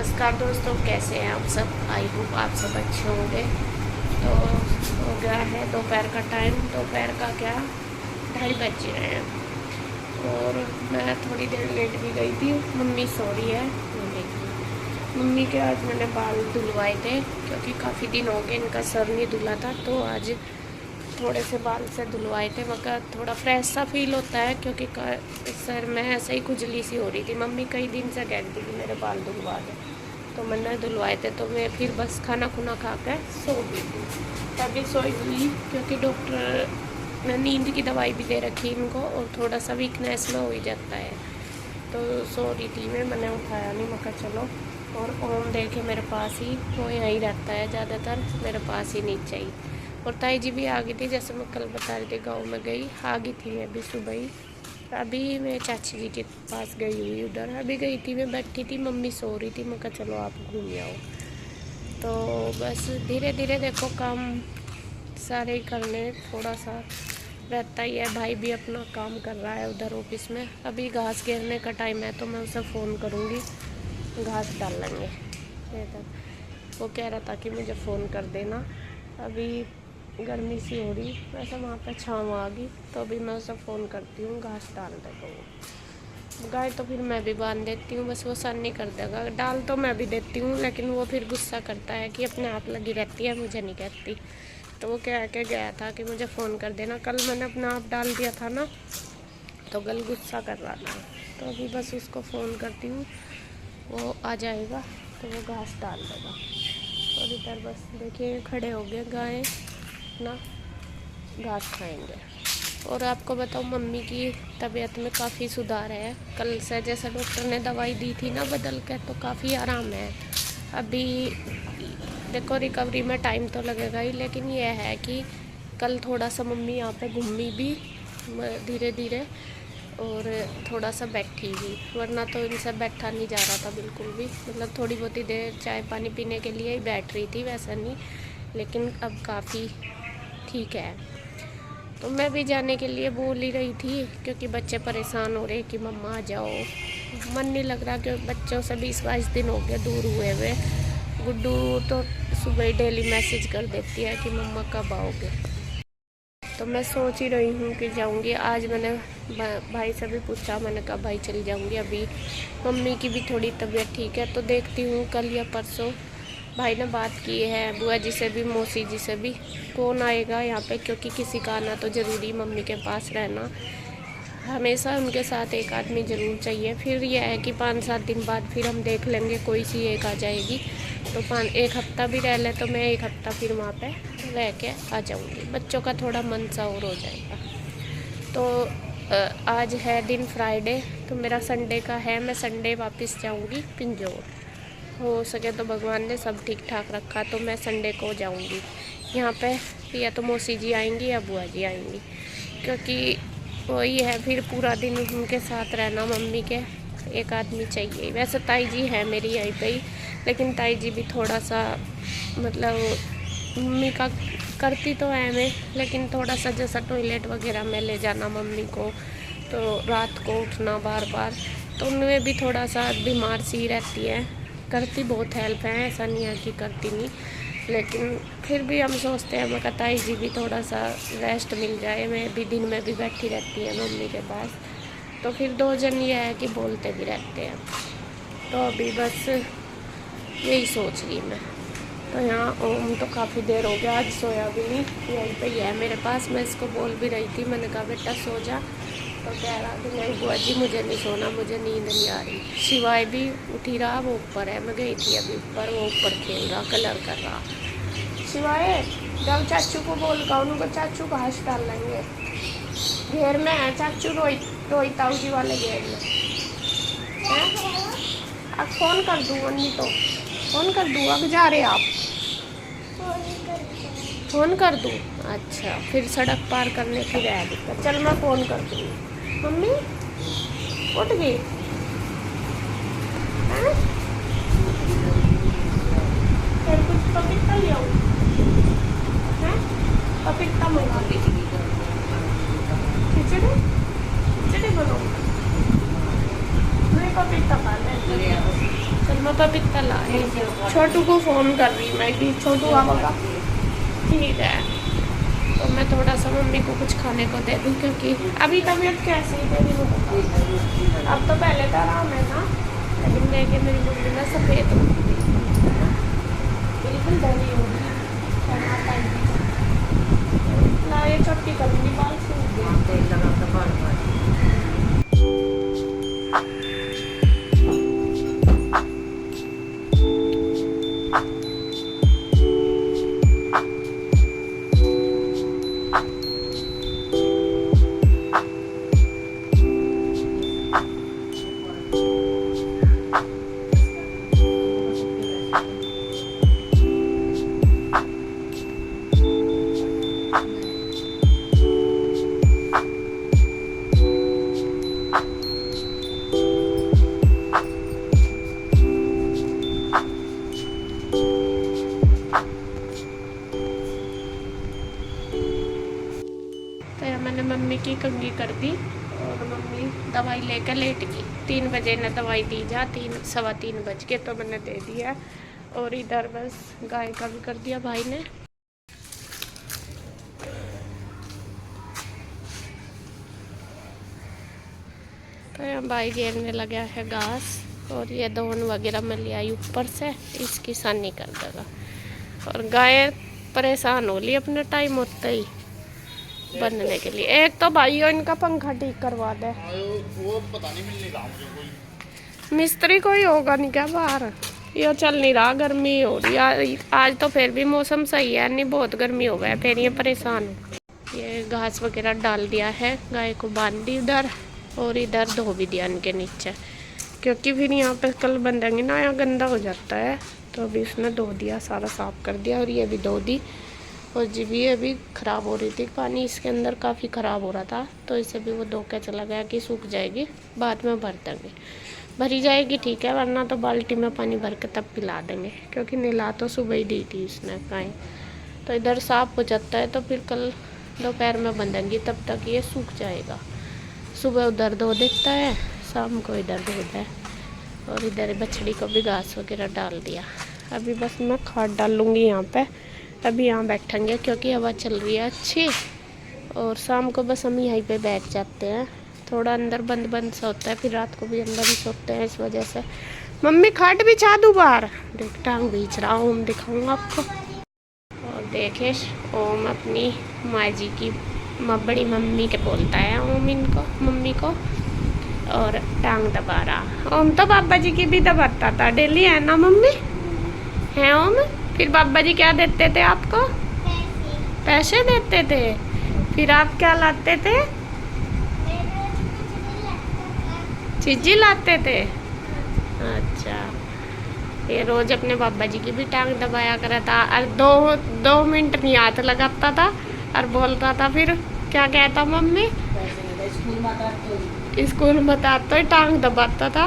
नमस्कार दोस्तों, कैसे हैं आप सब। आई होप आप सब अच्छे होंगे। तो हो गया है दोपहर का टाइम। दोपहर का क्या 2:30 बज रहे हैं और मैं थोड़ी देर लेट भी गई थी। मम्मी सो रही है। मम्मी के आज मैंने बाल धुलवाए थे क्योंकि काफ़ी दिन हो गए इनका सर नहीं धुला था, तो आज थोड़े से बाल से धुलवाए थे। मगर थोड़ा फ्रेश सा फील होता है क्योंकि सर में ऐसे ही खुजली सी हो रही थी। मम्मी कई दिन से कहती थी मेरे बाल धुलवा दे, तो मैंने धुलवाए थे। तो मैं फिर बस खाना खुना खा कर सो गई थी। तभी सोई हुई क्योंकि डॉक्टर ने नींद की दवाई भी दे रखी इनको और थोड़ा सा वीकनेस में हो ही जाता है। तो सो रही थी मैंने उठाया नहीं। मैं कहा चलो। और ओम देखे मेरे पास ही, वो यहीं रहता है ज़्यादातर, मेरे पास ही नीचे ही। और ताई जी भी आ गई थी, जैसे मैं कल बता रही थी गाँव में गई, आ गई थी मैं भी सुबह ही। अभी मैं चाची जी के पास गई हुई उधर, अभी गई थी मैं, बैठी थी, मम्मी सो रही थी। मैं कहा चलो आप घूम आओ। तो बस धीरे धीरे देखो काम सारे ही करने, थोड़ा सा रहता ही है। भाई भी अपना काम कर रहा है उधर ऑफिस में। अभी घास घेरने का टाइम है तो मैं उसे फ़ोन करूँगी, घास डाल लेंगे। वो कह रहा था कि मुझे फ़ोन कर देना। अभी गर्मी सी हो रही, वैसे वहाँ पे छाँव आ गई, तो अभी मैं उसे फ़ोन करती हूँ, घास डाल देगा वो। गाय तो फिर मैं भी बांध देती हूँ, बस वो सन नहीं कर देगा। डाल तो मैं भी देती हूँ, लेकिन वो फिर गुस्सा करता है कि अपने आप लगी रहती है, मुझे नहीं कहती। तो वो कह के गया था कि मुझे फ़ोन कर देना। कल मैंने अपना आप डाल दिया था ना, तो कल गुस्सा कर रहा था। तो अभी बस उसको फ़ोन करती हूँ, वो आ जाएगा तो वो घास डाल देगा। और इधर बस देखिए खड़े हो गए गाय ना, घास खाएंगे। और आपको बताऊँ, मम्मी की तबीयत में काफ़ी सुधार है। कल से जैसे डॉक्टर ने दवाई दी थी ना बदल के, तो काफ़ी आराम है। अभी देखो रिकवरी में टाइम तो लगेगा ही, लेकिन यह है कि कल थोड़ा सा मम्मी यहाँ पे घूमी भी धीरे धीरे और थोड़ा सा बैठी भी, वरना तो इनसे बैठा नहीं जा रहा था बिल्कुल भी। मतलब थोड़ी बहुत ही देर चाय पानी पीने के लिए ही बैठ रही थी, वैसा नहीं, लेकिन अब काफ़ी ठीक है। तो मैं भी जाने के लिए बोल ही रही थी क्योंकि बच्चे परेशान हो रहे कि मम्मा आ जाओ। मन नहीं लग रहा कि बच्चों से 20-22 दिन हो गए दूर हुए हुए। गुड्डू तो सुबह ही डेली मैसेज कर देती है कि मम्मा कब आओगे। तो मैं सोच ही रही हूँ कि जाऊँगी आज। मैंने भाई से भी पूछा, मैंने कहा भाई चली जाऊँगी। अभी मम्मी की भी थोड़ी तबीयत ठीक है, तो देखती हूँ कल या परसों। भाई ने बात की है बुआ जी से भी, मौसी जी से भी, कौन आएगा यहाँ पे, क्योंकि किसी का आना तो ज़रूरी, मम्मी के पास रहना हमेशा उनके साथ एक आदमी ज़रूर चाहिए। फिर यह है कि 5-7 दिन बाद फिर हम देख लेंगे, कोई सी एक आ जाएगी। तो 1 हफ़्ता भी रह ले तो मैं 1 हफ़्ता फिर वहाँ पे रह के आ जाऊँगी, बच्चों का थोड़ा मन सा और हो जाएगा। तो आज है दिन फ्राइडे, तो मेरा संडे का है, मैं संडे वापस जाऊँगी पिंजौर। हो सके तो भगवान ने सब ठीक ठाक रखा तो मैं संडे को जाऊँगी यहाँ पे। या तो मौसी जी आएंगी या बुआ जी आएंगी, क्योंकि वही है फिर पूरा दिन उनके साथ रहना। मम्मी के एक आदमी चाहिए। वैसे ताई जी है मेरी यहीं पे ही, लेकिन ताई जी भी थोड़ा सा मतलब मम्मी का करती तो है मैं, लेकिन थोड़ा सा जैसा टॉयलेट वगैरह में ले जाना मम्मी को, तो रात को उठना बार बार, तो उनमें भी थोड़ा सा बीमार सी रहती है। करती बहुत हेल्प है, ऐसा नहीं है कि करती नहीं, लेकिन फिर भी हम सोचते हैं मैं ताई जी भी थोड़ा सा रेस्ट मिल जाए। मैं भी दिन में भी बैठी रहती है मम्मी के पास, तो फिर 2 जन ये है कि बोलते भी रहते हैं। तो अभी बस यही सोच रही मैं। तो यहाँ ओम तो काफ़ी देर हो गया, आज सोया भी नहीं, यहीं पे ही है मेरे पास। मैं इसको बोल भी रही थी, मैंने कहा बेटा सो जा, तो कह रहा कि नहीं बुआ जी मुझे नहीं सोना, मुझे नींद नहीं आ रही। शिवाय भी उठी रहा, वो ऊपर है, मैं गई थी अभी ऊपर, वो ऊपर खेल रहा, कलर कर रहा। शिवाय जब चाचू को बोल का, उनको चाचू घास डाल लेंगे, घेर में है चाचू, रोहिताऊ जी वाले घेर में है। अब फ़ोन कर दूँ अन्नी, तो फ़ोन कर दूँ, अब जा रहे आप, फ़ोन कर दूँ? अच्छा, फिर सड़क पार करने की रह दिक्कत, चल मैं फ़ोन कर दूँगी। मम्मी उठ गई हैं? फिर कुछ पपीता ले आओ हैं, पपीता मंगा ली। खिचड़ी खिचड़ी बनाओ, नहीं पपीता खा ले, चलो मैं पपीता ला रही हूँ। छोटू को फ़ोन कर रही मैं कि छोटू आएगा। ठीक है, तो मैं थोड़ा सा मम्मी को कुछ खाने को दे दूँ, क्योंकि अभी तबीयत कैसी है मेरी वो बता। अब तो पहले तो आराम है ना, लेकिन देखे मेरी मम्मी ना सफ़ेद हो गई, बिल्कुल डरी हो गई। ना ये छोटी करूँगी, बाल सूख गए। मैंने मम्मी की कंघी कर दी और मम्मी दवाई लेकर लेट गई। 3 बजे ने दवाई दी जा, 3 सवा 3 बज के, तो मैंने दे दिया। और इधर बस गाय का भी कर दिया भाई ने। तो यहाँ भाई घेरने लगा है घास, और ये दोन वगैरह मैं ले आई ऊपर से, इसकी सानी कर देगा। और गाय परेशान हो ली अपने टाइम होते ही बनने के लिए। एक तो भाइयों इनका पंखा ठीक करवा दे। वो पता नहीं मिल रहा मुझे, कोई मिस्त्री कोई होगा नहीं क्या बाहर? ये चल नहीं रहा, गर्मी हो रही आज तो फिर भी मौसम सही है, नहीं बहुत गर्मी हो गया, फिर ये परेशान हो। ये घास वगैरह डाल दिया है, गाय को बांध दी उधर, और इधर धो भी दिया इनके नीचे, क्योंकि फिर यहाँ पे कल बंधेंगे ना, यहाँ गंदा हो जाता है। तो अभी इसने धो दिया, सारा साफ कर दिया, और ये भी धो दी। और जी भी अभी ख़राब हो रही थी, पानी इसके अंदर काफ़ी ख़राब हो रहा था, तो इसे भी वो धो के चला गया कि सूख जाएगी, बाद में भर देंगे। भरी जाएगी ठीक है, वरना तो बाल्टी में पानी भर के तब पिला देंगे, क्योंकि नीला तो सुबह ही दी थी इसने गाय। तो इधर साफ हो जाता है, तो फिर कल दोपहर में बंधेंगी, तब तक ये सूख जाएगा। सुबह उधर धो देता है, शाम को इधर धो दे। और इधर बछड़ी को भी घास वगैरह डाल दिया। अभी बस मैं खाद डाल लूँगी यहाँ पे। अभी यहाँ बैठेंगे क्योंकि हवा चल रही है अच्छी, और शाम को बस हम यहीं पे बैठ जाते हैं। थोड़ा अंदर बंद बंद सा होता है, फिर रात को भी अंदर ही सोते हैं, इस वजह से। मम्मी खाट बिछा दूँ बाहर? देख टांग बीच रहा हूँ, ओम दिखाऊँगा आपको। और देखे ओम अपनी माँ जी की बड़ी मम्मी के बोलता है ओम इनको, मम्मी को, और टांग दबा रहा। ओम तो बाबा जी की भी दबाता था डेली, है ना मम्मी? है ओम? फिर बाबा जी क्या देते थे आपको? पैसे देते थे। फिर आप क्या लाते थे? चीज़ी लाते थे। अच्छा, ये रोज अपने बाबा जी की भी टांग दबाया करा था, और दो मिनट नहीं हाथ लगाता था, और बोलता था फिर क्या कहता मम्मी? स्कूल में आता ही टांग दबाता था,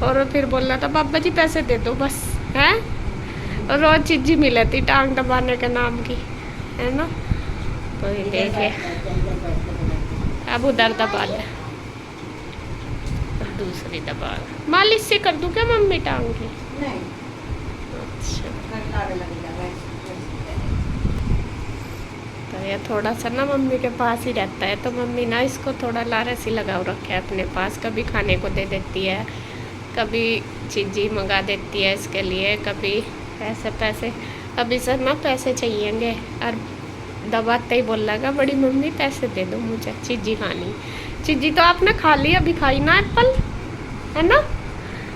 और फिर बोल रहा था बाबा जी पैसे दे दो बस, है? और रोज चीज़ी मिली थी टांग दबाने के नाम की, है ना? तो ये देखे अब उधर दबा दे, दूसरी दबा। मालिश से कर दूं क्या मम्मी टांग की? नहीं। अच्छा, तो ये थोड़ा सा ना मम्मी के पास ही रहता है, तो मम्मी ना इसको थोड़ा लालच ही लगा रखा है अपने पास। कभी खाने को दे देती है, कभी चीज़ी मंगा देती है इसके लिए, कभी पैसे। अभी सर ना पैसे चाहिएंगे, और दबाते ही बोल लगा बड़ी मम्मी पैसे दे दो मुझे, चीज़ी खानी। चीज़ी तो आपने खा ली, अभी खाई ना एप्पल, है ना?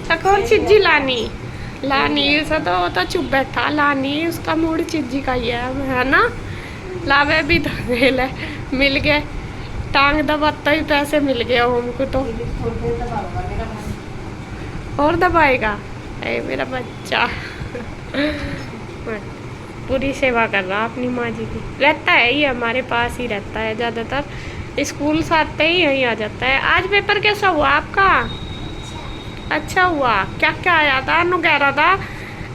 तक और चीज़ी लानी ऐसा तो वो तो चुप बैठा, लानी उसका मूड चीज़ी का ही है ना? लावे भी तो मिल गए, टांग दबाता ही पैसे मिल गए हमको। तो और दबाएगा? अरे मेरा बच्चा पूरी सेवा कर रहा अपनी माँ जी की। रहता है ये हमारे पास ही रहता है ज़्यादातर, स्कूल से आते ही यहीं आ जाता है। आज पेपर कैसा हुआ आपका? अच्छा हुआ। क्या क्या आया था? नु कह रहा था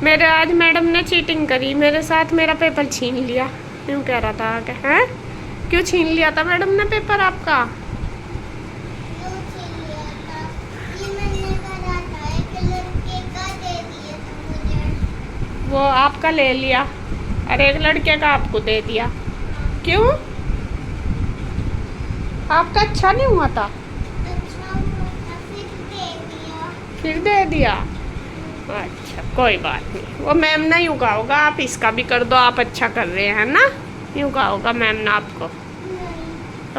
मेरे आज मैडम ने चीटिंग करी मेरे साथ, मेरा पेपर छीन लिया, यूँ कह रहा था। हैं? क्यों छीन लिया था मैडम ने पेपर आपका? वो आपका ले लिया और एक लड़के का आपको दे दिया। क्यों? आपका अच्छा नहीं हुआ था? फिर दे दिया। अच्छा कोई बात नहीं, वो मैम ने यूँ कहा होगा आप इसका भी कर दो, आप अच्छा कर रहे हैं ना, यूँ कहा होगा मैम ने आपको।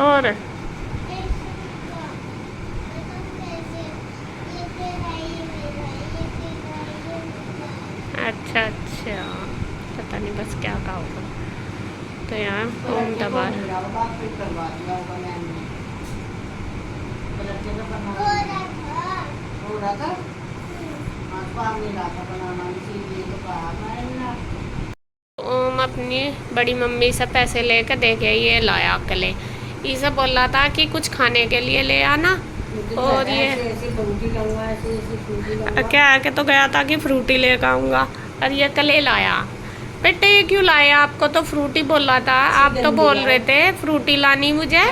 और अच्छा अच्छा, पता नहीं बस क्या कहा होगा। तो यहाँ ओम दबा ओम अपनी बड़ी मम्मी से पैसे लेकर देखे ये लाया कले, इसे बोला था कि कुछ खाने के लिए ले आना, और ये क्या के तो गया था कि फ्रूटी लेकर आऊँगा, और ये कले लाया। बेटे ये क्यों लाया? आपको तो फ्रूटी बोला था, आप तो बोल रहे थे फ्रूटी लानी मुझे।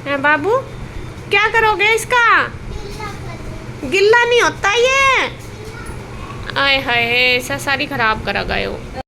है बाबू, क्या करोगे इसका? गिल्ला नहीं होता ये। आए हाय, ऐसा सारी खराब करा गए हो।